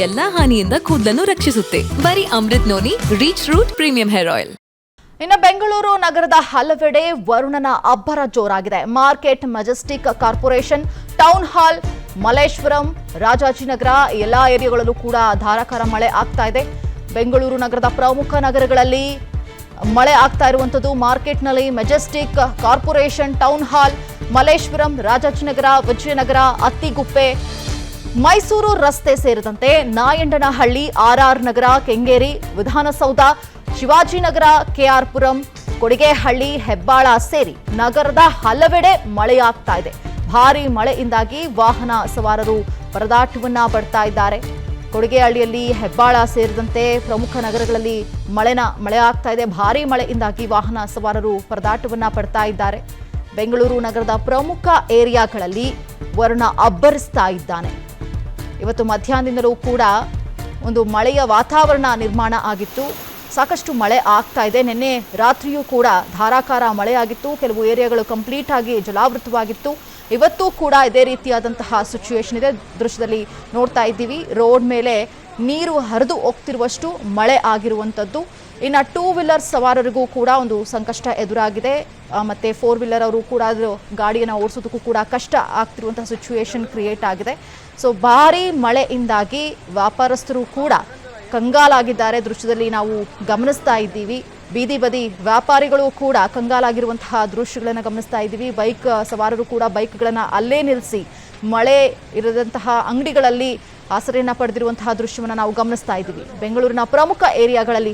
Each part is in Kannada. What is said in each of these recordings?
ಎಲ್ಲಾ ಹಾನಿಯಿಂದ ಕೂದಲನ್ನು ರಕ್ಷಿಸುತ್ತೆ. ಬರೀ Amrit noni reach root premium hair oil. ಇನ್ನು ಬೆಂಗಳೂರು ನಗರದ ಹಲವೆಡೆ ವರುಣನ ಅಬ್ಬರ ಜೋರಾಗಿದೆ. Market, Majestic, corporation, town hall, Malleshwaram, Rajajinagar ಎಲ್ಲಾ ಏರಿಯಾಗಳಲ್ಲೂ ಕೂಡ ಧಾರಾಕಾರ ಮಳೆ ಆಗ್ತಾ ಇದೆ. ಬೆಂಗಳೂರು ನಗರದ ಪ್ರಮುಖ ನಗರಗಳಲ್ಲಿ ಮಳೆ ಆಗ್ತಾ ಇರುವಂತದ್ದು. ಮಾರ್ಕೆಟ್ನಲ್ಲಿ Majestic, corporation, town hall, Malleshwaram, Rajajinagar, Vijayanagara, Attiguppe, Mysuru ರಸ್ತೆ ಸೇರಿದಂತೆ ನಾಯಂಡನಹಳ್ಳಿ, ಆರ್ಆರ್ ನಗರ, ಕೆಂಗೇರಿ, ವಿಧಾನಸೌಧ, ಶಿವಾಜಿನಗರ, ಕೆಆರ್ ಪುರಂ, ಕೊಡಿಗೆಹಳ್ಳಿ, ಹೆಬ್ಬಾಳ ಸೇರಿ ನಗರದ ಹಲವೆಡೆ ಮಳೆಯಾಗ್ತಾ ಇದೆ. ಭಾರೀ ಮಳೆಯಿಂದಾಗಿ ವಾಹನ ಸವಾರರು ಪರದಾಟವನ್ನ ಪಡ್ತಾ ಇದ್ದಾರೆ. ಕೊಡಿಗೆಹಳ್ಳಿಯಲ್ಲಿ, ಹೆಬ್ಬಾಳ ಸೇರಿದಂತೆ ಪ್ರಮುಖ ನಗರಗಳಲ್ಲಿ ಮಳೆ ಆಗ್ತಾ ಇದೆ. ಭಾರೀ ಮಳೆಯಿಂದಾಗಿ ವಾಹನ ಸವಾರರು ಪರದಾಟವನ್ನ ಪಡ್ತಾ ಇದ್ದಾರೆ. ಬೆಂಗಳೂರು ನಗರದ ಪ್ರಮುಖ ಏರಿಯಾಗಳಲ್ಲಿ ವರುಣ ಅಬ್ಬರಿಸ್ತಾ ಇದ್ದಾನೆ. ಇವತ್ತು ಮಧ್ಯಾಹ್ನದಿಂದಲೂ ಕೂಡ ಒಂದು ಮಳೆಯ ವಾತಾವರಣ ನಿರ್ಮಾಣ ಆಗಿತ್ತು. ಸಾಕಷ್ಟು ಮಳೆ ಆಗ್ತಾ ಇದೆ. ನಿನ್ನೆ ರಾತ್ರಿಯೂ ಕೂಡ ಧಾರಾಕಾರ ಮಳೆಯಾಗಿತ್ತು. ಕೆಲವು ಏರಿಯಾಗಳು ಕಂಪ್ಲೀಟ್ ಆಗಿ ಜಲಾವೃತವಾಗಿತ್ತು. ಇವತ್ತು ಕೂಡ ಇದೇ ರೀತಿಯಾದಂತಹ ಸಿಚುವೇಶನ್ ಇದೆ. ದೃಶ್ಯದಲ್ಲಿ ನೋಡ್ತಾ ಇದ್ದೀವಿ, ರೋಡ್ ಮೇಲೆ ನೀರು ಹರಿದು ಹೋಗ್ತಿರುವಷ್ಟು ಮಳೆ ಆಗಿರುವಂಥದ್ದು. ಇನ್ನು ಟೂ ವೀಲರ್ ಸವಾರರಿಗೂ ಕೂಡ ಒಂದು ಸಂಕಷ್ಟ ಎದುರಾಗಿದೆ. ಮತ್ತು ಫೋರ್ ವೀಲರ್ ಅವರು ಕೂಡ ಗಾಡಿಯನ್ನು ಓಡಿಸೋದಕ್ಕೂ ಕೂಡ ಕಷ್ಟ ಆಗ್ತಿರುವಂತಹ ಸಿಚುವೇಶನ್ ಕ್ರಿಯೇಟ್ ಆಗಿದೆ. ಸೊ ಭಾರೀ ಮಳೆಯಿಂದಾಗಿ ವ್ಯಾಪಾರಸ್ಥರು ಕೂಡ ಕಂಗಾಲಾಗಿದ್ದಾರೆ. ದೃಶ್ಯದಲ್ಲಿ ನಾವು ಗಮನಿಸ್ತಾ ಇದ್ದೀವಿ. ಬೀದಿ ಬದಿ ವ್ಯಾಪಾರಿಗಳು ಕೂಡ ಕಂಗಾಲಾಗಿರುವಂತಹ ದೃಶ್ಯಗಳನ್ನು ಗಮನಿಸ್ತಾ ಇದ್ದೀವಿ. ಬೈಕ್ ಸವಾರರು ಕೂಡ ಬೈಕ್ಗಳನ್ನು ಅಲ್ಲೇ ನಿಲ್ಲಿಸಿ ಮಳೆ ಇರದಂತಹ ಅಂಗಡಿಗಳಲ್ಲಿ ಆಸರೆಯನ್ನು ಪಡೆದಿರುವಂತಹ ದೃಶ್ಯವನ್ನು ನಾವು ಗಮನಿಸ್ತಾ ಇದ್ದೀವಿ. ಬೆಂಗಳೂರಿನ ಪ್ರಮುಖ ಏರಿಯಾಗಳಲ್ಲಿ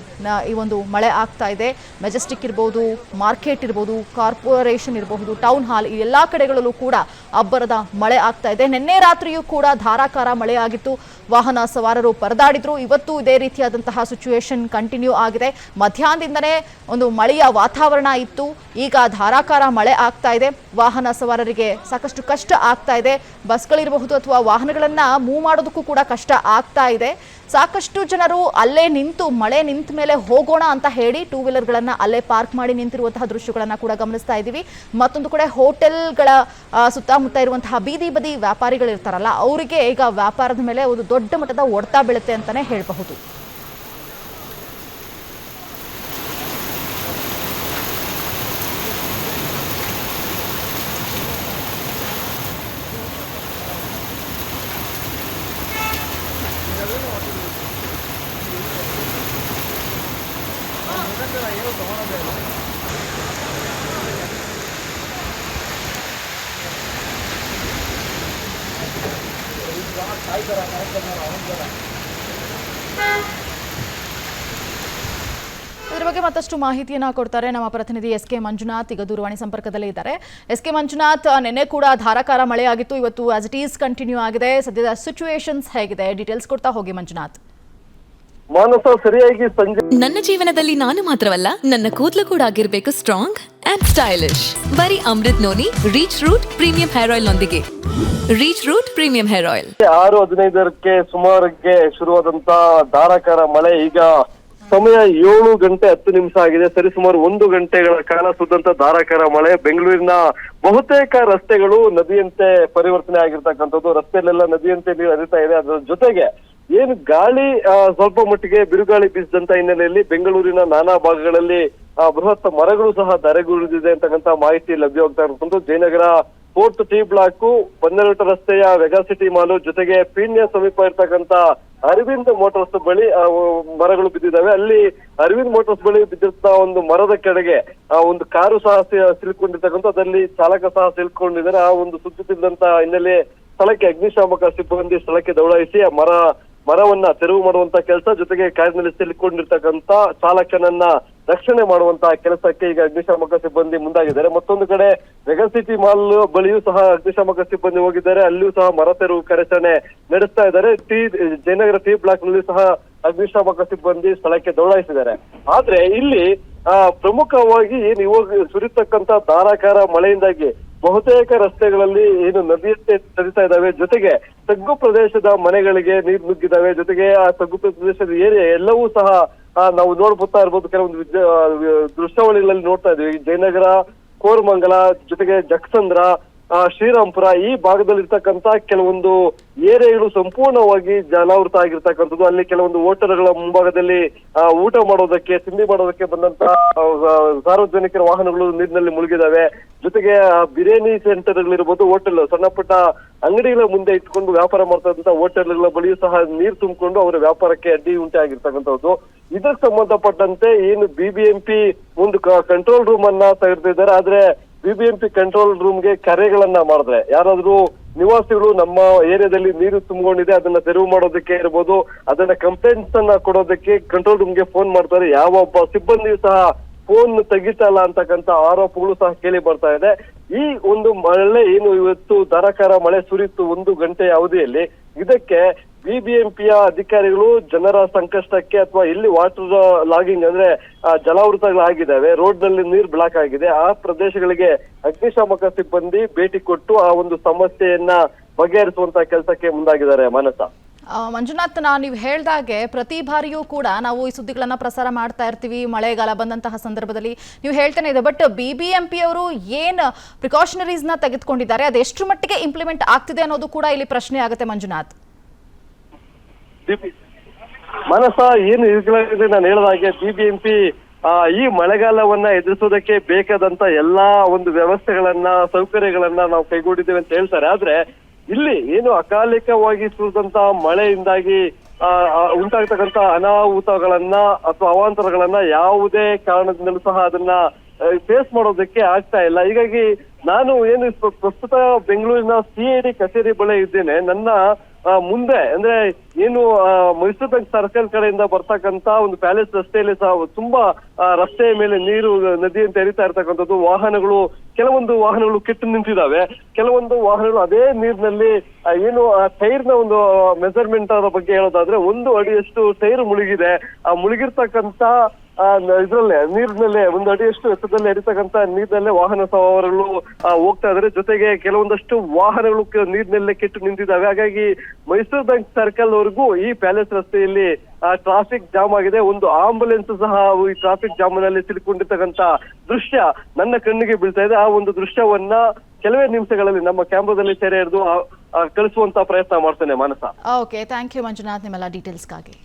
ಈ ಒಂದು ಮಳೆ ಆಗ್ತಾ ಇದೆ. ಮೆಜೆಸ್ಟಿಕ್ ಇರ್ಬೋದು, ಮಾರ್ಕೆಟ್ ಇರ್ಬೋದು, ಕಾರ್ಪೊರೇಷನ್ ಇರಬಹುದು, ಟೌನ್ ಹಾಲ್, ಈ ಎಲ್ಲ ಕಡೆಗಳಲ್ಲೂ ಕೂಡ ಅಬ್ಬರದ ಮಳೆ ಆಗ್ತಾ ಇದೆ. ನಿನ್ನೆ ರಾತ್ರಿಯೂ ಕೂಡ ಧಾರಾಕಾರ ಮಳೆಯಾಗಿತ್ತು. ವಾಹನ ಸವಾರರು ಪರದಾಡಿದ್ರು. ಇವತ್ತು ಇದೇ ರೀತಿಯಾದಂತಹ ಸಿಚುವೇಶನ್ ಕಂಟಿನ್ಯೂ ಆಗಿದೆ. ಮಧ್ಯಾಹ್ನದಿಂದನೇ ಒಂದು ಮಳೆಯ ವಾತಾವರಣ ಇತ್ತು. ಈಗ ಧಾರಾಕಾರ ಮಳೆ ಆಗ್ತಾ ಇದೆ. ವಾಹನ ಸವಾರರಿಗೆ ಸಾಕಷ್ಟು ಕಷ್ಟ ಆಗ್ತಾ ಇದೆ. ಬಸ್ಗಳಿರಬಹುದು ಅಥವಾ ವಾಹನಗಳನ್ನು ಮೂವ್ ಮಾಡೋದಕ್ಕೂ ಕೂಡ ಕಷ್ಟ ಆಗ್ತಾ ಇದೆ. ಸಾಕಷ್ಟು ಜನರು ಅಲ್ಲೇ ನಿಂತು ಮಳೆ ನಿಂತ ಮೇಲೆ ಹೋಗೋಣ ಅಂತ ಹೇಳಿ ಟೂ ವೀಲರ್ಗಳನ್ನು ಅಲ್ಲೇ ಪಾರ್ಕ್ ಮಾಡಿ ನಿಂತಿರುವಂತಹ ದೃಶ್ಯಗಳನ್ನು ಕೂಡ ಗಮನಿಸ್ತಾ ಇದ್ದೀವಿ. ಮತ್ತೊಂದು ಕಡೆ ಹೋಟೆಲ್ಗಳ ಸುತ್ತಮುತ್ತ ಇರುವಂತಹ ಬೀದಿ ಬದಿ ವ್ಯಾಪಾರಿಗಳಿರ್ತಾರಲ್ಲ, ಅವರಿಗೆ ಈಗ ವ್ಯಾಪಾರದ ಮೇಲೆ ಒಂದು ದೊಡ್ಡ ಮಟ್ಟದ ಹೊಡೆತ ಬೀಳುತ್ತೆ ಅಂತಾನೆ ಹೇಳಬಹುದು. ಇದರ ಬಗ್ಗೆ ಮತ್ತಷ್ಟು ಮಾಹಿತಿಯನ್ನ ಕೊಡ್ತಾರೆ ನಮ್ಮ ಪ್ರತಿನಿಧಿ ಎಸ್ ಕೆ ಮಂಜುನಾಥ್. ಈಗ ದೂರವಾಣಿ ಸಂಪರ್ಕದಲ್ಲಿ ಇದ್ದಾರೆ. ಎಸ್ ಕೆ ಮಂಜುನಾಥ್, ನಿನ್ನೆ ಕೂಡ ಧಾರಾಕಾರ ಮಳೆಯಾಗಿತ್ತು. ಇವತ್ತು ಆಸ್ ಇಟ್ ಈಸ್ ಕಂಟಿನ್ಯೂ ಆಗಿದೆ. ಸದ್ಯದ ಸಿಚುವೇಶನ್ಸ್ ಹೇಗಿದೆ? ಡೀಟೇಲ್ಸ್ ಕೊಡ್ತಾ ಹೋಗಿ ಮಂಜುನಾಥ್. ಮಾನಸ, ಸರಿಯಾಗಿ ಸಂಜೆ ನನ್ನ ಜೀವನದಲ್ಲಿ ನಾನು ಮಾತ್ರವಲ್ಲ, ನನ್ನ ಕೂದಲು ಕೂಡ ಆಗಿರ್ಬೇಕು ಸ್ಟ್ರಾಂಗ್ ಅಂಡ್ ಸ್ಟೈಲಿಶ್. ಬರೀ Amrit noni reach root premium hair oil ನೊಂದಿಗೆ. Reach root premium hair oil 6:15 ಸುಮಾರಿಗೆ ಶುರುವಾದಂತ ಧಾರಾಕಾರ ಮಳೆ ಈಗ ಸಮಯ 7:10 ಆಗಿದೆ. ಸರಿಸುಮಾರು 1 ಗಂಟೆಗಳ ಕಾಲ ಸುರಿದಂತ ಧಾರಾಕಾರ ಮಳೆ ಬೆಂಗಳೂರಿನ ಬಹುತೇಕ ರಸ್ತೆಗಳು ನದಿಯಂತೆ ಪರಿವರ್ತನೆ ಆಗಿರ್ತಕ್ಕಂಥದ್ದು. ರಸ್ತೆಯಲ್ಲೆಲ್ಲ ನದಿಯಂತೆ ನೀರು ಹರಿತಾ ಇದೆ. ಅದರ ಜೊತೆಗೆ ಏನು ಗಾಳಿ ಸ್ವಲ್ಪ ಮಟ್ಟಿಗೆ ಬಿರುಗಾಳಿ ಬೀಸಿದಂತ ಹಿನ್ನೆಲೆಯಲ್ಲಿ ಬೆಂಗಳೂರಿನ ನಾನಾ ಭಾಗಗಳಲ್ಲಿ ಬೃಹತ್ ಮರಗಳು ಸಹ ಧರೆಗುರುಳಿದಿದೆ ಅಂತಕ್ಕಂಥ ಮಾಹಿತಿ ಲಭ್ಯವಾಗ್ತಾ ಇರತಕ್ಕಂಥದ್ದು. Jayanagar fourth T block, Bannerghatta ರಸ್ತೆಯ ವೆಗಾ ಸಿಟಿ ಮಾಲ್, ಜೊತೆಗೆ ಪೀಣ್ಯ ಸಮೀಪ ಇರ್ತಕ್ಕಂಥ ಅರವಿಂದ್ ಮೋಟಾರ್ಸ್ ಬಳಿ ಮರಗಳು ಬಿದ್ದಿದ್ದಾವೆ. ಅಲ್ಲಿ ಅರವಿಂದ್ ಮೋಟಾರ್ಸ್ ಬಳಿ ಬಿದ್ದಿರ್ತ ಒಂದು ಮರದ ಕೆಳಗೆ ಒಂದು ಕಾರು ಸಹ ಸಿಲುಕೊಂಡಿರ್ತಕ್ಕಂಥ, ಅದರಲ್ಲಿ ಚಾಲಕ ಸಹ ಸಿಲುಕೊಂಡಿದ್ದಾರೆ. ಆ ಒಂದು ಸುದ್ದಿ ತಿಳಿದಂತ ಹಿನ್ನೆಲೆ ಸ್ಥಳಕ್ಕೆ ಅಗ್ನಿಶಾಮಕ ಸಿಬ್ಬಂದಿ ಸ್ಥಳಕ್ಕೆ ದೌಡಾಯಿಸಿ ಆ ಮರವನ್ನ ತೆರವು ಮಾಡುವಂತ ಕೆಲಸ, ಜೊತೆಗೆ ಕಾರಿನಲ್ಲಿ ಸಿಲುಕೊಂಡಿರ್ತಕ್ಕಂಥ ಚಾಲಕನನ್ನ ರಕ್ಷಣೆ ಮಾಡುವಂತಹ ಕೆಲಸಕ್ಕೆ ಈಗ ಅಗ್ನಿಶಾಮಕ ಸಿಬ್ಬಂದಿ ಮುಂದಾಗಿದ್ದಾರೆ. ಮತ್ತೊಂದು ಕಡೆ ವೆಗಾ ಸಿಟಿ ಮಾಲ್ ಬಳಿಯೂ ಸಹ ಅಗ್ನಿಶಾಮಕ ಸಿಬ್ಬಂದಿ ಹೋಗಿದ್ದಾರೆ. ಅಲ್ಲಿಯೂ ಸಹ ಮರ ತೆರವು ಕಾರ್ಯಾಚರಣೆ ನಡೆಸ್ತಾ ಇದ್ದಾರೆ. ಜಯನಗರ ಟಿ ಬ್ಲಾಕ್ ನಲ್ಲಿ ಸಹ ಅಗ್ನಿಶಾಮಕ ಸಿಬ್ಬಂದಿ ಸ್ಥಳಕ್ಕೆ ದೌಡಾಯಿಸಿದ್ದಾರೆ. ಆದ್ರೆ ಇಲ್ಲಿ ಪ್ರಮುಖವಾಗಿ ಏನು ಇವಾಗ ಸುರಿತಕ್ಕಂತ ಧಾರಾಕಾರ ಮಳೆಯಿಂದಾಗಿ ಬಹುತೇಕ ರಸ್ತೆಗಳಲ್ಲಿ ಏನು ನದಿಯಂತೆ ಹರಿತಾ ಇದ್ದಾವೆ. ಜೊತೆಗೆ ತಗ್ಗು ಪ್ರದೇಶದ ಮನೆಗಳಿಗೆ ನೀರು ನುಗ್ಗಿದ್ದಾವೆ. ಜೊತೆಗೆ ಆ ತಗ್ಗು ಪ್ರದೇಶದ ಏರಿಯಾ ಎಲ್ಲವೂ ಸಹ ನಾವು ನೋಡ್ಬೋತಾ ಇರ್ಬೋದು. ಕೆಲವೊಂದು ದೃಶ್ಯಾವಳಿಗಳಲ್ಲಿ ನೋಡ್ತಾ ಇದ್ವಿ. ಜಯನಗರ, ಕೋರಮಂಗಲ, ಜೊತೆಗೆ ಜಕ್ಸಂದ್ರ, ಶ್ರೀರಾಮ್ಪುರ ಈ ಭಾಗದಲ್ಲಿರ್ತಕ್ಕಂತ ಕೆಲವೊಂದು ಏರಿಯಾಗಳು ಸಂಪೂರ್ಣವಾಗಿ ಜಲಾವೃತ ಆಗಿರ್ತಕ್ಕಂಥದ್ದು. ಅಲ್ಲಿ ಕೆಲವೊಂದು ಹೋಟೆಲ್ಗಳ ಮುಂಭಾಗದಲ್ಲಿ ಊಟ ಮಾಡೋದಕ್ಕೆ ತಿಂಡಿ ಮಾಡೋದಕ್ಕೆ ಬಂದಂತ ಸಾರ್ವಜನಿಕರ ವಾಹನಗಳು ನೀರಿನಲ್ಲಿ ಮುಳುಗಿದಾವೆ. ಜೊತೆಗೆ ಬಿರಿಯಾನಿ ಸೆಂಟರ್ಗಳಿರ್ಬೋದು, ಹೋಟೆಲ್ ಸಣ್ಣ ಪುಟ್ಟ ಅಂಗಡಿಗಳ ಮುಂದೆ ಇಟ್ಕೊಂಡು ವ್ಯಾಪಾರ ಮಾಡ್ತಕ್ಕಂಥ ಹೋಟೆಲ್ಗಳ ಬಳಿಯೂ ಸಹ ನೀರು ತುಂಬಿಕೊಂಡು ಅವರ ವ್ಯಾಪಾರಕ್ಕೆ ಅಡ್ಡಿ ಉಂಟೆ ಆಗಿರ್ತಕ್ಕಂಥದ್ದು. ಇದಕ್ಕೆ ಸಂಬಂಧಪಟ್ಟಂತೆ ಏನು ಬಿಬಿಎಂಪಿ ಒಂದು ಕಂಟ್ರೋಲ್ ರೂಮ್ ಅನ್ನ ತೆಗೆದಿದ್ದಾರೆ. ಆದ್ರೆ ಬಿಬಿಎಂಪಿ ಕಂಟ್ರೋಲ್ ರೂಮ್ಗೆ ಕರೆಗಳನ್ನ ಮಾಡಿದ್ರೆ ಯಾರಾದ್ರೂ ನಿವಾಸಿಗಳು ನಮ್ಮ ಏರಿಯಾದಲ್ಲಿ ನೀರು ತುಂಬಿಕೊಂಡಿದೆ ಅದನ್ನ ತೆರವು ಮಾಡೋದಕ್ಕೆ ಇರ್ಬೋದು, ಅದನ್ನ ಕಂಪ್ಲೇಂಟ್ಸ್ ಅನ್ನ ಕೊಡೋದಕ್ಕೆ ಕಂಟ್ರೋಲ್ ರೂಮ್ಗೆ ಫೋನ್ ಮಾಡ್ತಾರೆ. ಯಾವ ಒಬ್ಬ ಸಿಬ್ಬಂದಿ ಸಹ ಫೋನ್ ತೆಗಿತಲ್ಲ ಅಂತಕ್ಕಂಥ ಆರೋಪಗಳು ಸಹ ಕೇಳಿ ಬರ್ತಾ ಇದೆ. ಈ ಒಂದು ಮಳೆ ಏನು ಇವತ್ತು ಧಾರಾಕಾರ ಮಳೆ ಸುರಿತು 1 ಗಂಟೆಯ ಅವಧಿಯಲ್ಲಿ, ಇದಕ್ಕೆ ಬಿಬಿಎಂಪಿಯ ಅಧಿಕಾರಿಗಳು ಜನರ ಸಂಕಷ್ಟಕ್ಕೆ ಅಥವಾ ಇಲ್ಲಿ ವಾಟರ್ ಲಾಗಿಂಗ್ ಅಂದ್ರೆ ಜಲಾವೃತಗಳಾಗಿದ್ದಾವೆ, ರೋಡ್ ನಲ್ಲಿ ನೀರು ಬ್ಲಾಕ್ ಆಗಿದೆ, ಆ ಪ್ರದೇಶಗಳಿಗೆ ಅಗ್ನಿಶಾಮಕ ಸಿಬ್ಬಂದಿ ಭೇಟಿ ಕೊಟ್ಟು ಆ ಒಂದು ಸಮಸ್ಯೆಯನ್ನ ಬಗೆಹರಿಸುವಂತ ಕೆಲಸಕ್ಕೆ ಮುಂದಾಗಿದ್ದಾರೆ. ಮಾನಸ, ಮಂಜುನಾಥ್, ನೀವು ಹೇಳ್ದಾಗೆ ಪ್ರತಿ ಬಾರಿಯೂ ಕೂಡ ನಾವು ಈ ಸುದ್ದಿಗಳನ್ನ ಪ್ರಸಾರ ಮಾಡ್ತಾ ಇರ್ತೀವಿ ಮಳೆಗಾಲ ಬಂದಂತಹ ಸಂದರ್ಭದಲ್ಲಿ. ನೀವು ಹೇಳ್ತಾನೆ ಇದೆ, ಬಟ್ ಬಿಬಿಎಂಪಿ ಅವರು ಏನ್ ಪ್ರಿಕಾಷನರೀಸ್ ನ ತೆಗೆದುಕೊಂಡಿದ್ದಾರೆ ಅದು ಎಷ್ಟು ಮಟ್ಟಿಗೆ ಇಂಪ್ಲಿಮೆಂಟ್ ಆಗ್ತಿದೆ ಅನ್ನೋದು ಕೂಡ ಇಲ್ಲಿ ಪ್ರಶ್ನೆ ಆಗುತ್ತೆ ಮಂಜುನಾಥ್. ಮಾನಸ, ಏನು ಇರುತ್ತದೆ ನಾನು ಹೇಳಿದಾಗೆ ಬಿಬಿಎಂಪಿ ಈ ಮಳೆಗಾಲವನ್ನ ಎದುರಿಸೋದಕ್ಕೆ ಬೇಕಾದಂತ ಎಲ್ಲಾ ಒಂದು ವ್ಯವಸ್ಥೆಗಳನ್ನ ಸೌಕರ್ಯಗಳನ್ನ ನಾವು ಕೈಗೊಂಡಿದ್ದೇವೆ ಅಂತ ಹೇಳ್ತಾರೆ. ಆದ್ರೆ ಇಲ್ಲಿ ಏನು ಅಕಾಲಿಕವಾಗಿ ಸುರಿದಂತ ಮಳೆಯಿಂದಾಗಿ ಉಂಟಾಗ್ತಕ್ಕಂತ ಅನಾಹುತಗಳನ್ನ ಅಥವಾ ಅವಾಂತರಗಳನ್ನ ಯಾವುದೇ ಕಾರಣದಿಂದಲೂ ಸಹ ಅದನ್ನ ಫೇಸ್ ಮಾಡೋದಕ್ಕೆ ಆಗ್ತಾ ಇಲ್ಲ. ಹೀಗಾಗಿ ನಾನು ಏನು ಪ್ರಸ್ತುತ ಬೆಂಗಳೂರಿನ ಸಿಐಡಿ ಕಚೇರಿ ಬಳಿ ಇದ್ದೇನೆ. ನನ್ನ ಮುಂದೆ ಅಂದ್ರೆ ಏನು ಮೈಸೂರು ಬ್ಯಾಂಕ್ ಸರ್ಕಲ್ ಕಡೆಯಿಂದ ಬರ್ತಕ್ಕಂತ ಒಂದು ಪ್ಯಾಲೇಸ್ ರಸ್ತೆಯಲ್ಲಿ ಸಹ ತುಂಬಾ ರಸ್ತೆಯ ಮೇಲೆ ನೀರು ನದಿಯಂತೆ ಹರಿತಾ ಇರ್ತಕ್ಕಂಥದ್ದು. ಕೆಲವೊಂದು ವಾಹನಗಳು ಕೆಟ್ಟು ನಿಂತಿದ್ದಾವೆ, ಕೆಲವೊಂದು ವಾಹನಗಳು ಅದೇ ನೀರಿನಲ್ಲಿ ಏನು ಟೈರ್ನ ಒಂದು ಮೆಜರ್ಮೆಂಟ್ ಬಗ್ಗೆ ಹೇಳೋದಾದ್ರೆ 1 ಅಡಿಯಷ್ಟು ಟೈರ್ ಮುಳುಗಿದೆ. ಆ ಮುಳುಗಿರ್ತಕ್ಕಂತ ಇದ್ರಲ್ಲೇ ನೀರಿನಲ್ಲೇ 1 ಅಡಿಯಷ್ಟು ಎತ್ತರದಲ್ಲಿ ಹರಿತಕ್ಕಂತ ನೀರಿನಲ್ಲೇ ವಾಹನ ಸವಾರರು ಹೋಗ್ತಾ ಇದ್ದಾರೆ. ಜೊತೆಗೆ ಕೆಲವೊಂದಷ್ಟು ವಾಹನಗಳು ನೀರಿನಲ್ಲೇ ಕೆಟ್ಟು ನಿಂತಿದ್ದಾವೆ. ಹಾಗಾಗಿ ಮೈಸೂರು ಬ್ಯಾಂಕ್ ಸರ್ಕಲ್ ವರೆಗೂ ಈ ಪ್ಯಾಲೇಸ್ ರಸ್ತೆಯಲ್ಲಿ ಟ್ರಾಫಿಕ್ ಜಾಮ್ ಆಗಿದೆ. ಒಂದು ಆಂಬುಲೆನ್ಸ್ ಸಹ ಈ ಟ್ರಾಫಿಕ್ ಜಾಮ್ ನಲ್ಲಿ ಸಿಲುಕೊಂಡಿರ್ತಕ್ಕಂತ ದೃಶ್ಯ ನನ್ನ ಕಣ್ಣಿಗೆ ಬೀಳ್ತಾ ಇದೆ. ಆ ಒಂದು ದೃಶ್ಯವನ್ನ ಕೆಲವೇ ನಿಮಿಷಗಳಲ್ಲಿ ನಮ್ಮ ಕ್ಯಾಮ್ರಾದಲ್ಲಿ ಸೆರೆ ಹಿಡಿದು ಕಳಿಸುವಂತ ಪ್ರಯತ್ನ ಮಾಡ್ತೇನೆ. ಮಾನಸ, ಓಕೆ, ಥ್ಯಾಂಕ್ ಯು ಮಂಜುನಾಥ್ ನಿಮ್ಮೆಲ್ಲ ಡೀಟೇಲ್ಸ್ಗಾಗಿ.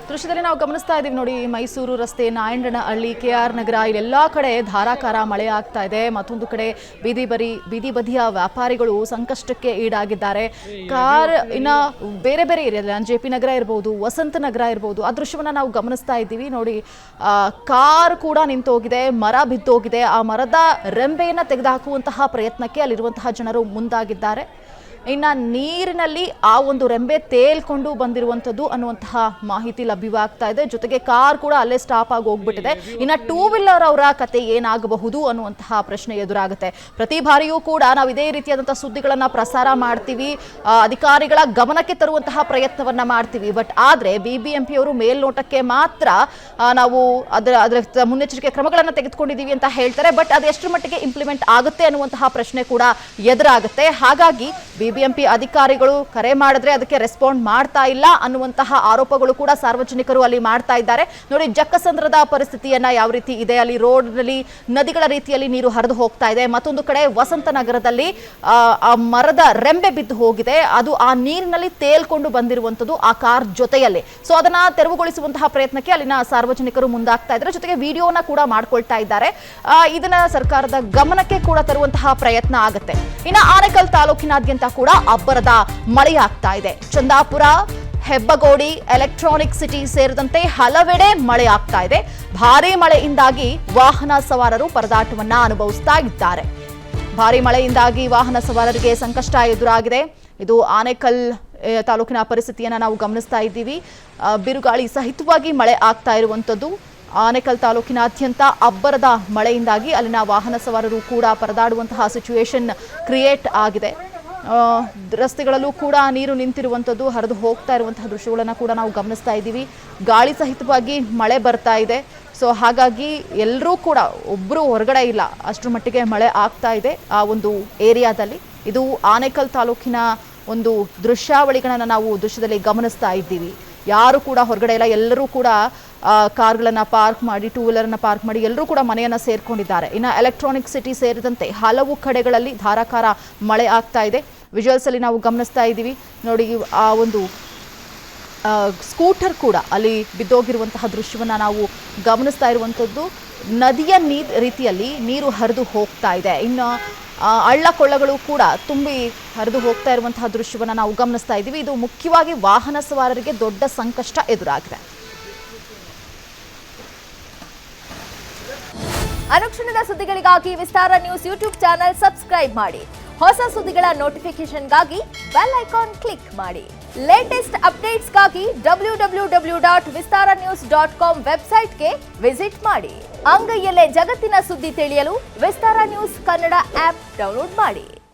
ದೃಶ್ಯದಲ್ಲಿ ನಾವು ಗಮನಿಸ್ತಾ ಇದ್ದೀವಿ ನೋಡಿ, ಮೈಸೂರು ರಸ್ತೆ, ನಾಯಂಡನಹಳ್ಳಿ, KR ನಗರ ಇಲ್ಲೆಲ್ಲ ಕಡೆ ಧಾರಾಕಾರ ಮಳೆ ಆಗ್ತಾ ಇದೆ. ಮತ್ತೊಂದು ಕಡೆ ಬೀದಿ ಬದಿಯ ವ್ಯಾಪಾರಿಗಳು ಸಂಕಷ್ಟಕ್ಕೆ ಈಡಾಗಿದ್ದಾರೆ. ಇನ್ನ ಬೇರೆ ಬೇರೆ ಏರಿಯಾದಲ್ಲಿ JP ನಗರ ಇರ್ಬೋದು, ವಸಂತ ನಗರ ಇರ್ಬೋದು, ಆ ದೃಶ್ಯವನ್ನ ನಾವು ಗಮನಿಸ್ತಾ ಇದ್ದೀವಿ ನೋಡಿ. ಕಾರ್ ಕೂಡ ನಿಂತೋಗಿದೆ, ಮರ ಬಿದ್ದೋಗಿದೆ. ಆ ಮರದ ರೆಂಬೆಯನ್ನ ತೆಗೆದುಹಾಕುವಂತಹ ಪ್ರಯತ್ನಕ್ಕೆ ಅಲ್ಲಿರುವಂತಹ ಜನರು ಮುಂದಾಗಿದ್ದಾರೆ. ಇನ್ನು ನೀರಿನಲ್ಲಿ ಆ ಒಂದು ರೆಂಬೆ ತೇಲ್ಕೊಂಡು ಬಂದಿರುವಂಥದ್ದು ಅನ್ನುವಂತಹ ಮಾಹಿತಿ ಲಭ್ಯವಾಗ್ತಾ ಇದೆ. ಜೊತೆಗೆ ಕಾರ್ ಕೂಡ ಅಲ್ಲೇ ಸ್ಟಾಪ್ ಆಗಿ ಹೋಗ್ಬಿಟ್ಟಿದೆ. ಇನ್ನು 2 ವೀಲರ್ ಅವರ ಕತೆ ಏನಾಗಬಹುದು ಅನ್ನುವಂತಹ ಪ್ರಶ್ನೆ ಎದುರಾಗುತ್ತೆ. ಪ್ರತಿ ಬಾರಿಯೂ ಕೂಡ ನಾವು ಇದೇ ರೀತಿಯಾದಂತಹ ಸುದ್ದಿಗಳನ್ನ ಪ್ರಸಾರ ಮಾಡ್ತೀವಿ, ಅಧಿಕಾರಿಗಳ ಗಮನಕ್ಕೆ ತರುವಂತಹ ಪ್ರಯತ್ನವನ್ನ ಮಾಡ್ತೀವಿ. ಬಟ್ ಆದ್ರೆ ಬಿಬಿಎಂಪಿ ಅವರು ಮೇಲ್ನೋಟಕ್ಕೆ ಮಾತ್ರ ನಾವು ಅದರ ಮುನ್ನೆಚ್ಚರಿಕೆ ಕ್ರಮಗಳನ್ನ ತೆಗೆದುಕೊಂಡಿದ್ದೀವಿ ಅಂತ ಹೇಳ್ತಾರೆ. ಬಟ್ ಅದು ಎಷ್ಟರ ಮಟ್ಟಿಗೆ ಇಂಪ್ಲಿಮೆಂಟ್ ಆಗುತ್ತೆ ಅನ್ನುವಂತಹ ಪ್ರಶ್ನೆ ಕೂಡ ಎದುರಾಗುತ್ತೆ. ಹಾಗಾಗಿ ಬಿಬಿಎಂಪಿ ಅಧಿಕಾರಿಗಳು ಕರೆ ಮಾಡಿದ್ರೆ ಅದಕ್ಕೆ ರೆಸ್ಪಾಂಡ್ ಮಾಡ್ತಾ ಇಲ್ಲ ಅನ್ನುವಂತಹ ಆರೋಪಗಳು ಕೂಡ ಸಾರ್ವಜನಿಕರು ಅಲ್ಲಿ ಮಾಡ್ತಾ ಇದ್ದಾರೆ. ನೋಡಿ, ಜಕ್ಕಸಂದ್ರದ ಪರಿಸ್ಥಿತಿಯನ್ನ ಯಾವ ರೀತಿ ಇದೆ, ಅಲ್ಲಿ ರೋಡ್ ನಲ್ಲಿ ನದಿಗಳ ರೀತಿಯಲ್ಲಿ ನೀರು ಹರಿದು ಹೋಗ್ತಾ ಇದೆ. ಮತ್ತೊಂದು ಕಡೆ ವಸಂತ ನಗರದಲ್ಲಿ ಆ ಮರದ ರೆಂಬೆ ಬಿದ್ದು ಹೋಗಿದೆ, ಅದು ಆ ನೀರಿನಲ್ಲಿ ತೇಲ್ಕೊಂಡು ಬಂದಿರುವಂತದ್ದು ಆ ಕಾರ್ ಜೊತೆಯಲ್ಲಿ. ಸೊ ಅದನ್ನ ತೆರವುಗೊಳಿಸುವಂತಹ ಪ್ರಯತ್ನಕ್ಕೆ ಅಲ್ಲಿನ ಸಾರ್ವಜನಿಕರು ಮುಂದಾಗ್ತಾ ಇದ್ದಾರೆ. ಜೊತೆಗೆ ವಿಡಿಯೋನ ಕೂಡ ಮಾಡ್ಕೊಳ್ತಾ ಇದ್ದಾರೆ. ಇದನ್ನ ಸರ್ಕಾರದ ಗಮನಕ್ಕೆ ಕೂಡ ತರುವಂತಹ ಪ್ರಯತ್ನ ಆಗುತ್ತೆ. ಇನ್ನು ಆನೇಕಲ್ ತಾಲೂಕಿನಾದ್ಯಂತ ಕೂಡ ಅಬ್ಬರದ ಮಳೆಯಾಗ್ತಾ ಇದೆ. ಚಂದಾಪುರ, ಹೆಬ್ಬಗೋಡಿ, ಎಲೆಕ್ಟ್ರಾನಿಕ್ ಸಿಟಿ ಸೇರಿದಂತೆ ಹಲವೆಡೆ ಮಳೆ ಆಗ್ತಾ ಇದೆ. ಭಾರೀ ಮಳೆಯಿಂದಾಗಿ ವಾಹನ ಸವಾರರು ಪರದಾಟವನ್ನ ಅನುಭವಿಸ್ತಾ ಇದ್ದಾರೆ. ಭಾರೀ ಮಳೆಯಿಂದಾಗಿ ವಾಹನ ಸವಾರರಿಗೆ ಸಂಕಷ್ಟ ಎದುರಾಗಿದೆ. ಇದು ಆನೇಕಲ್ ತಾಲೂಕಿನ ಪರಿಸ್ಥಿತಿಯನ್ನ ನಾವು ಗಮನಿಸ್ತಾ ಇದ್ದೀವಿ. ಬಿರುಗಾಳಿ ಸಹಿತವಾಗಿ ಮಳೆ ಆಗ್ತಾ ಇರುವಂತದ್ದು. ಆನೇಕಲ್ ತಾಲೂಕಿನಾದ್ಯಂತ ಅಬ್ಬರದ ಮಳೆಯಿಂದಾಗಿ ಅಲ್ಲಿನ ವಾಹನ ಸವಾರರು ಕೂಡ ಪರದಾಡುವಂತಹ ಸಿಚುವೇಶನ್ ಕ್ರಿಯೇಟ್ ಆಗಿದೆ. ರಸ್ತೆಗಳಲ್ಲೂ ಕೂಡ ನೀರು ನಿಂತಿರುವಂಥದ್ದು, ಹರಿದು ಹೋಗ್ತಾ ಇರುವಂತಹ ದೃಶ್ಯಗಳನ್ನು ಕೂಡ ನಾವು ಗಮನಿಸ್ತಾ ಇದ್ದೀವಿ. ಗಾಳಿ ಸಹಿತವಾಗಿ ಮಳೆ ಬರ್ತಾ ಇದೆ. ಸೊ ಹಾಗಾಗಿ ಎಲ್ಲರೂ ಕೂಡ ಒಬ್ಬರು ಹೊರಗಡೆ ಇಲ್ಲ, ಅಷ್ಟರ ಮಟ್ಟಿಗೆ ಮಳೆ ಆಗ್ತಾ ಇದೆ ಆ ಒಂದು ಏರಿಯಾದಲ್ಲಿ. ಇದು ಆನೇಕಲ್ ತಾಲೂಕಿನ ಒಂದು ದೃಶ್ಯಾವಳಿಗಳನ್ನು ನಾವು ದೃಶ್ಯದಲ್ಲಿ ಗಮನಿಸ್ತಾ ಇದ್ದೀವಿ. ಯಾರು ಕೂಡ ಹೊರಗಡೆ ಇಲ್ಲ, ಎಲ್ಲರೂ ಕೂಡ ಕಾರ್ಗಳನ್ನು ಪಾರ್ಕ್ ಮಾಡಿ, ಟೂ ವೀಲರ್ನ ಪಾರ್ಕ್ ಮಾಡಿ ಎಲ್ಲರೂ ಕೂಡ ಮನೆಯನ್ನು ಸೇರ್ಕೊಂಡಿದ್ದಾರೆ. ಇನ್ನು ಎಲೆಕ್ಟ್ರಾನಿಕ್ ಸಿಟಿ ಸೇರಿದಂತೆ ಹಲವು ಕಡೆಗಳಲ್ಲಿ ಧಾರಾಕಾರ ಮಳೆ ಆಗ್ತಾ ಇದೆ. ವಿಜುವಲ್ಸ್ ಅಲ್ಲಿ ನಾವು ಗಮನಿಸ್ತಾ ಇದ್ದೀವಿ ನೋಡಿ. ಆ ಒಂದು ಸ್ಕೂಟರ್ ಕೂಡ ಅಲ್ಲಿ ಬಿದ್ದೋಗಿರುವಂತಹ ದೃಶ್ಯವನ್ನು ನಾವು ಗಮನಿಸ್ತಾ ಇರುವಂಥದ್ದು. ನದಿಯ ರೀತಿಯಲ್ಲಿ ನೀರು ಹರಿದು ಹೋಗ್ತಾ ಇದೆ. ಇನ್ನು ಹಳ್ಳ ಕೊಳ್ಳಗಳು ಕೂಡ ತುಂಬಿ ಹರಿದು ಹೋಗ್ತಾ ಇರುವಂತಹ ದೃಶ್ಯವನ್ನು ನಾವು ಗಮನಿಸ್ತಾ ಇದ್ದೀವಿ. ಇದು ಮುಖ್ಯವಾಗಿ ವಾಹನ ಸವಾರರಿಗೆ ದೊಡ್ಡ ಸಂಕಷ್ಟ ಎದುರಾಗಿದೆ. ಅನುಕ್ಷಣದ ಸುದ್ದಿಗಳಿಗಾಗಿ ವಿಸ್ತಾರ ನ್ಯೂಸ್ ಯೂಟ್ಯೂಬ್ ಚಾನೆಲ್ ಸಬ್ಸ್ಕ್ರೈಬ್ ಮಾಡಿ. ಹೊಸ ಸುದ್ದಿಗಳ ನೋಟಿಫಿಕೇಶನ್ಗಾಗಿ ಬೆಲ್ ಐಕಾನ್ ಕ್ಲಿಕ್ ಮಾಡಿ. ಲೇಟೆಸ್ಟ್ ಅಪ್ಡೇಟ್ಸ್ಗಾಗಿ www.vistaranews.com ವೆಬ್ಸೈಟ್ಗೆ ವಿಸಿಟ್ ಮಾಡಿ. ಅಂಗೈಯಲ್ಲೇ ಜಗತ್ತಿನ ಸುದ್ದಿ ತಿಳಿಯಲು ವಿಸ್ತಾರ ನ್ಯೂಸ್ ಕನ್ನಡ ಆಪ್ ಡೌನ್ಲೋಡ್ ಮಾಡಿ.